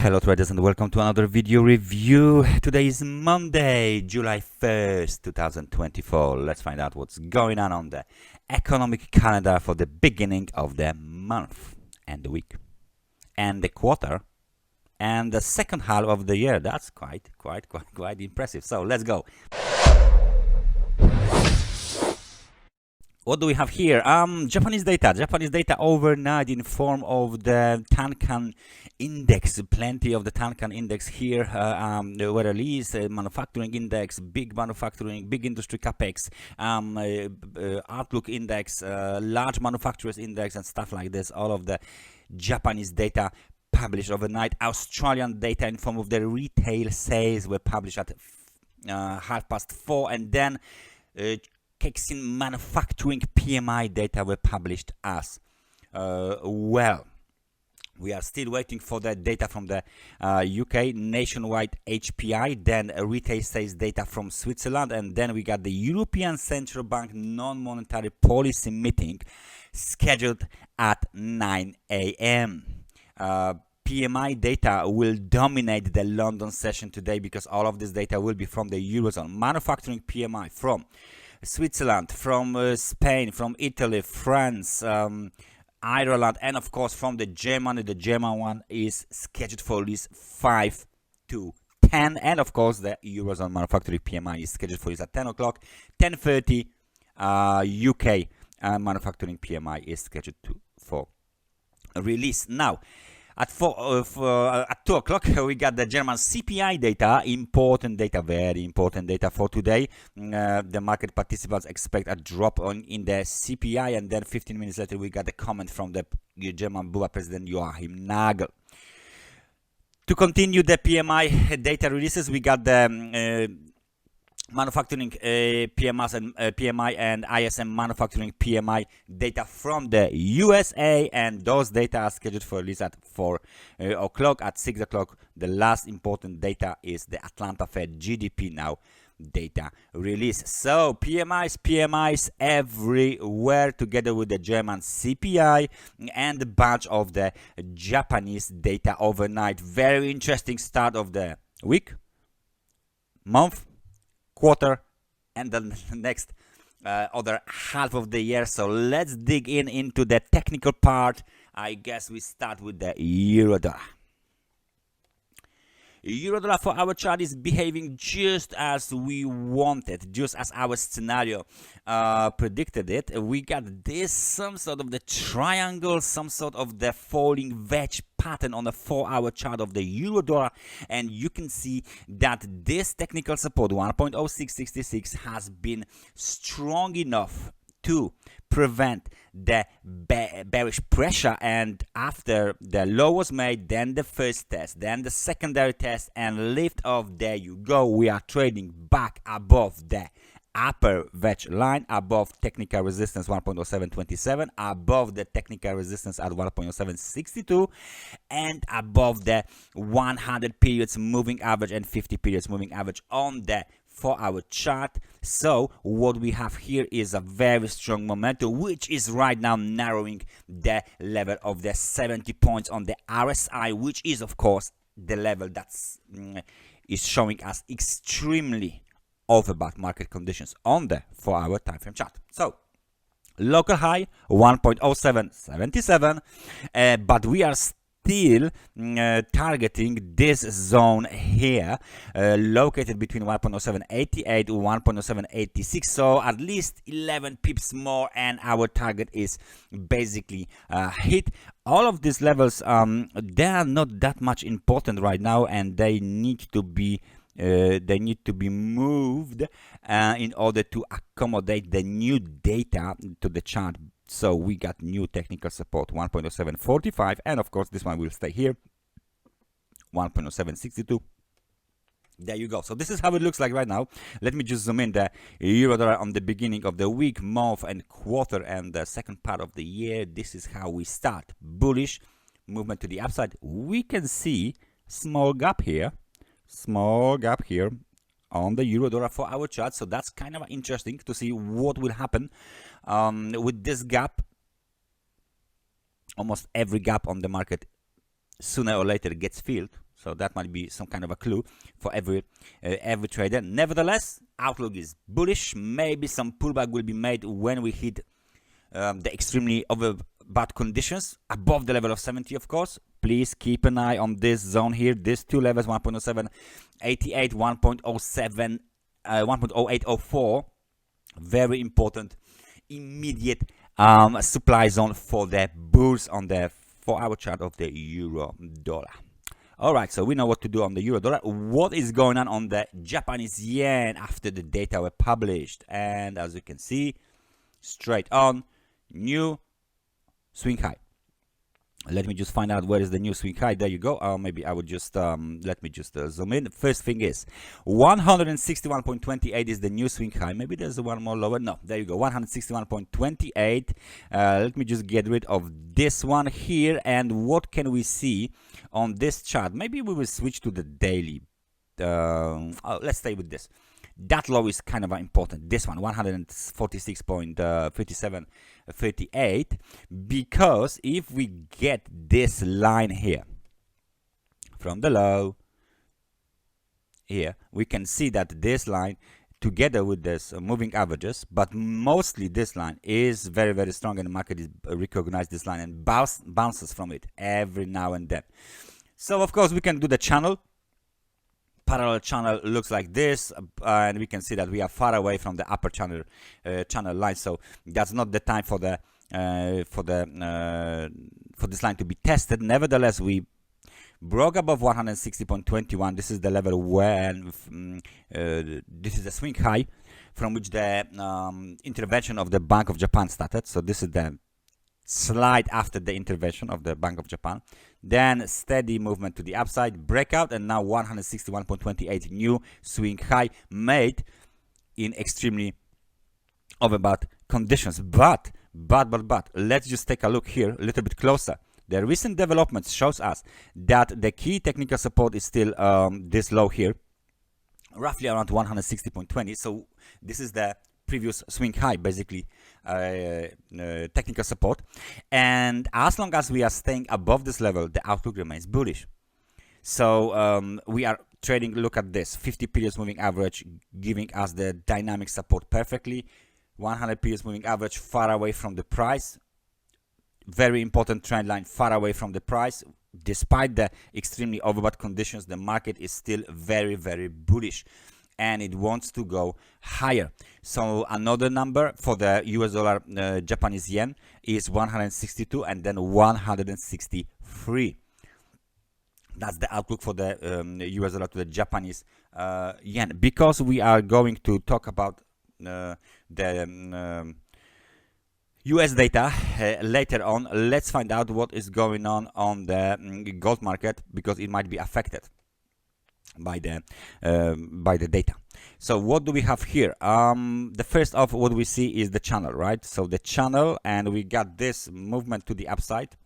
Hello traders and welcome to another video review. Today is Monday, July 1st, 2024. Let's find out what's going on the economic calendar for the beginning of the month and the week and the quarter and the second half of the year. That's quite impressive. So let's go. What do we have here? Japanese data overnight in form of the Tankan index. Plenty of the Tankan index here were released. Manufacturing index, big manufacturing, big industry capex, outlook index, large manufacturers index, and stuff like this. All of the Japanese data published overnight. Australian data in form of the retail sales were published at 4:30, and then Kexin manufacturing PMI data were published as well. We are still waiting for the data from the UK nationwide HPI, then retail sales data from Switzerland, and then we got the European Central Bank non-monetary policy meeting scheduled at 9 a.m. PMI data will dominate the London session today because all of this data will be from the Eurozone. Manufacturing PMI from Switzerland, from Spain, from Italy, France, Ireland, and of course from the Germany. The German one is scheduled for release 5 to 10, and of course the Eurozone manufacturing PMI is scheduled for release at 10 o'clock. 10:30 UK manufacturing PMI is scheduled for release. Now at 2 o'clock we got the German CPI data. Important data, very important data for today. The market participants expect a drop in the CPI, and then 15 minutes later we got the comment from the German BUA president Joachim Nagel. To continue the PMI data releases, we got the manufacturing PMI and ISM manufacturing PMI data from the USA, and those data are scheduled for release at 4 o'clock. At 6 o'clock the last important data is the Atlanta Fed GDP now data release. So PMIs everywhere, together with the German CPI and a bunch of the Japanese data overnight. Very interesting start of the week, month, quarter, and the next other half of the year. So let's dig into the technical part. I guess we start with the euro dollar. Euro dollar for our chart is behaving just as we wanted, just as our scenario predicted it. We got this, some sort of the triangle, some sort of the falling wedge pattern on the 4-hour chart of the euro dollar, and you can see that this technical support 1.0666 has been strong enough to prevent the bearish pressure, and after the low was made, then the first test, then the secondary test, and lift off. There you go. We are trading back above the upper wedge line, above technical resistance 1.0727, above the technical resistance at 1.0762, and above the 100 periods moving average and 50 periods moving average on the 4-hour chart. So what we have here is a very strong momentum, which is right now narrowing the level of the 70 points on the RSI, which is of course the level that's is showing us extremely overbought market conditions on the 4-hour time frame chart. So local high 1.0777, but we are still targeting this zone here, located between 1.0788 to 1.0786, so at least 11 pips more and our target is basically hit. All of these levels they are not that much important right now, and they need to be moved in order to accommodate the new data to the chart. So we got new technical support 1.0745, and of course this one will stay here, 1.0762. There you go. So this is how it looks like right now. Let me just zoom in the euro dollar on the beginning of the week, month, and quarter, and the second part of the year. This is how we start. Bullish movement to the upside. We can see small gap here on the euro dollar for our chart. So that's kind of interesting to see what will happen with this gap. Almost every gap on the market sooner or later gets filled. So that might be some kind of a clue for every trader. Nevertheless, outlook is bullish. Maybe some pullback will be made when we hit the extremely overbought conditions above the level of 70, of course. Please keep an eye on this zone here. These two levels, 1.0788, 1.0804. Very important, immediate supply zone for the bulls on the 4-hour chart of the euro dollar. All right, so we know what to do on the euro dollar. What is going on the Japanese yen after the data were published? And as you can see, straight on, new swing high. Let me just find out where is the new swing high. There you go. Maybe I would just let me just zoom in. First thing is 161.28 is the new swing high. Maybe there's one more lower. No, there you go. 161.28. Let me just get rid of this one here. And what can we see on this chart? Maybe we will switch to the daily. Let's stay with this. That low is kind of important. This one, 146.5738, because if we get this line here from the low here, we can see that this line together with this moving averages, but mostly this line is very, very strong, and the market is recognize this line and bounces from it every now and then. So of course we can do the channel. Parallel channel looks like this, and we can see that we are far away from the upper channel line. So that's not the time for the for this line to be tested. Nevertheless, we broke above 160.21. This is the level when this is the swing high from which the intervention of the Bank of Japan started. So this is the slide after the intervention of the Bank of Japan, then steady movement to the upside, breakout, and now 161.28 new swing high made in extremely overbought conditions. But let's just take a look here a little bit closer. The recent developments shows us that the key technical support is still this low here, roughly around 160.20. So this is the previous swing high, basically technical support, and as long as we are staying above this level, the outlook remains bullish. So we are trading, look at this 50 periods moving average giving us the dynamic support perfectly. 100 periods moving average far away from the price, very important trend line far away from the price. Despite the extremely overbought conditions, the market is still very, very bullish, and it wants to go higher. So another number for the US dollar Japanese yen is 162 and then 163. That's the outlook for the US dollar to the Japanese yen. Because we are going to talk about the US data later on, let's find out what is going on the gold market, because it might be affected by the data. So what do we have here? The first of what we see is the channel, right? So the channel, and we got this movement to the upside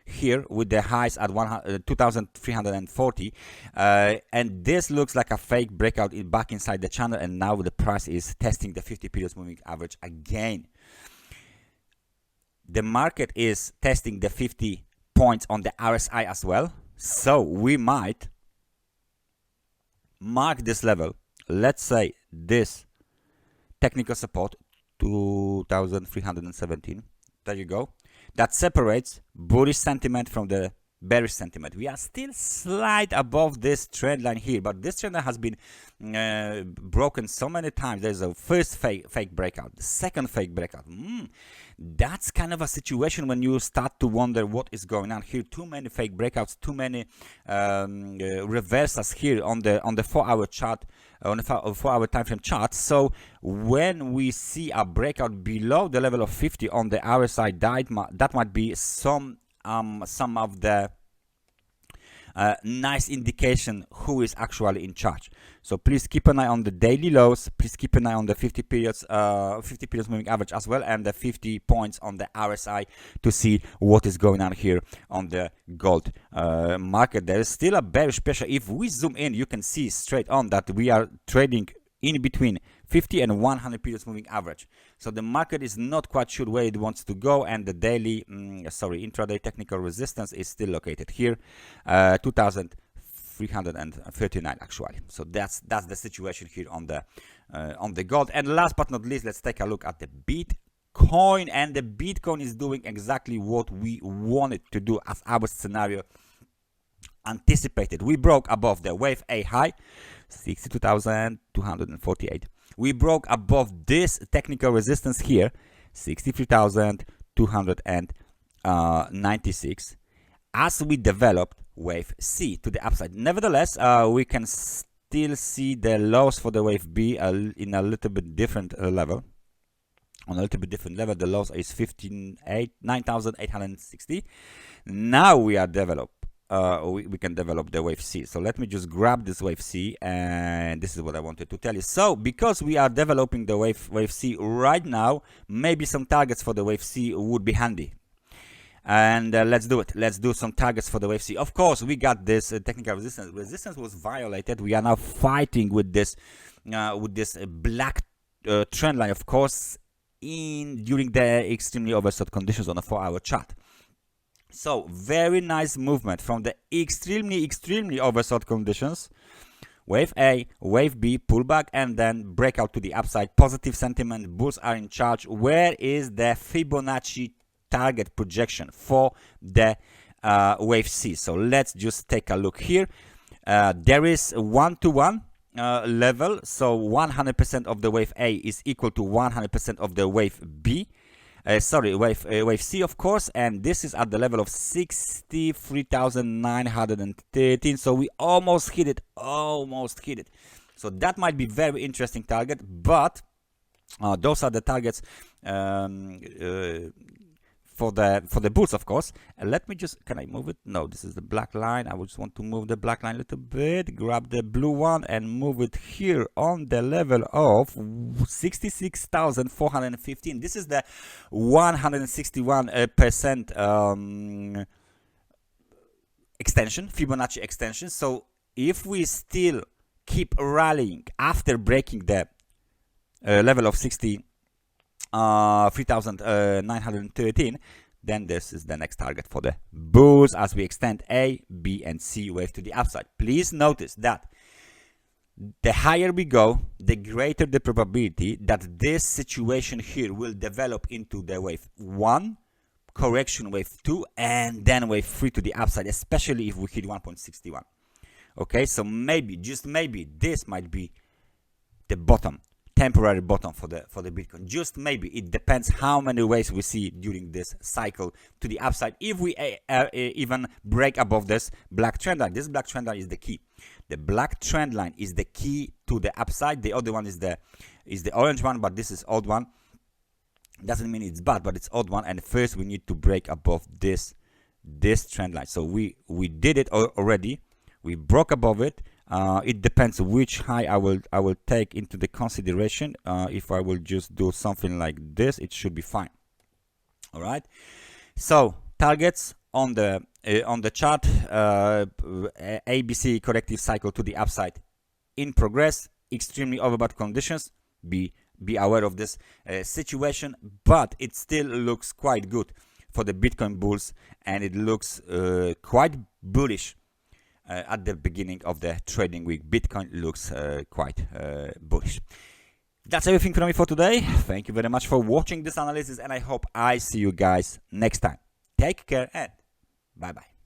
here with the highs at 2,340, and this looks like a fake breakout back inside the channel, and now the price is testing the 50 periods moving average again. The market is testing the 50 points on the RSI as well, so we might mark this level, let's say this technical support 2,317. There you go. That separates bullish sentiment from the bearish sentiment. We are still slight above this trend line here, but this trend line has been broken so many times. There's a first fake breakout, the second fake breakout. That's kind of a situation when you start to wonder what is going on here. Too many fake breakouts, too many reversals here on the 4-hour chart, on the 4-hour time frame chart. So when we see a breakout below the level of 50 on the RSI, that might be some of the nice indication who is actually in charge. So please keep an eye on the daily lows. Please keep an eye on the 50 periods moving average as well, and the 50 points on the RSI to see what is going on here on the gold market. There is still a bearish pressure. If we zoom in, you can see straight on that we are trading in between 50 and 100 periods moving average. So the market is not quite sure where it wants to go, and the daily intraday technical resistance is still located here, 2,050 339 actually. So that's the situation here on the gold. And last but not least, let's take a look at the Bitcoin. And the Bitcoin is doing exactly what we wanted to do as our scenario anticipated. We broke above the wave A high, 62,248. We broke above this technical resistance here, 63,296, as we developed wave C to the upside. Nevertheless, we can still see the lows for the wave B in a little bit different level. On a little bit different level, the lows is 9,860. Now we are developed. We can develop the wave C. So let me just grab this wave C, and this is what I wanted to tell you. So because we are developing the wave C right now, maybe some targets for the wave C would be handy. And let's do it. Let's do some targets for the wave C. Of course, we got this technical resistance. Resistance was violated. We are now fighting with this black trend line, of course, during the extremely oversold conditions on a 4-hour chart. So very nice movement from the extremely oversold conditions. Wave A, wave B, pullback, and then breakout to the upside. Positive sentiment, bulls are in charge. Where is the Fibonacci target projection for the wave C? So let's just take a look here. There is 1-to-1 level, so 100% of the wave A is equal to 100% of the wave B. Wave C, of course, and this is at the level of 63,913. So we almost hit it, So that might be very interesting target, but those are the targets for the bulls, of course. Let me just, can I move it? No, this is the black line. I would just want to move the black line a little bit, grab the blue one and move it here on the level of 66,415. This is the 161% extension, Fibonacci extension. So if we still keep rallying after breaking the level of 3,913, then this is the next target for the bulls as we extend A, B, and C wave to the upside. Please notice that the higher we go, the greater the probability that this situation here will develop into the wave 1, correction wave 2, and then wave 3 to the upside, especially if we hit 1.61. Okay, so maybe, just maybe, this might be the bottom, temporary bottom for the Bitcoin. Just maybe. It depends how many waves we see during this cycle to the upside. If we even break above this black trend line, this black trend line is the key. The black trend line is the key to the upside. The other one is the orange one, but this is odd one. Doesn't mean it's bad, but it's odd one. And first we need to break above this trend line. So we did it already. We broke above it. It depends which high I will take into the consideration. If I will just do something like this, it should be fine. All right. So targets on the chart, ABC corrective cycle to the upside in progress. Extremely overbought conditions. Be aware of this situation, but it still looks quite good for the Bitcoin bulls, and it looks quite bullish. At the beginning of the trading week, Bitcoin looks quite bullish. That's everything from me for today. Thank you very much for watching this analysis, and I hope I see you guys next time. Take care and bye-bye.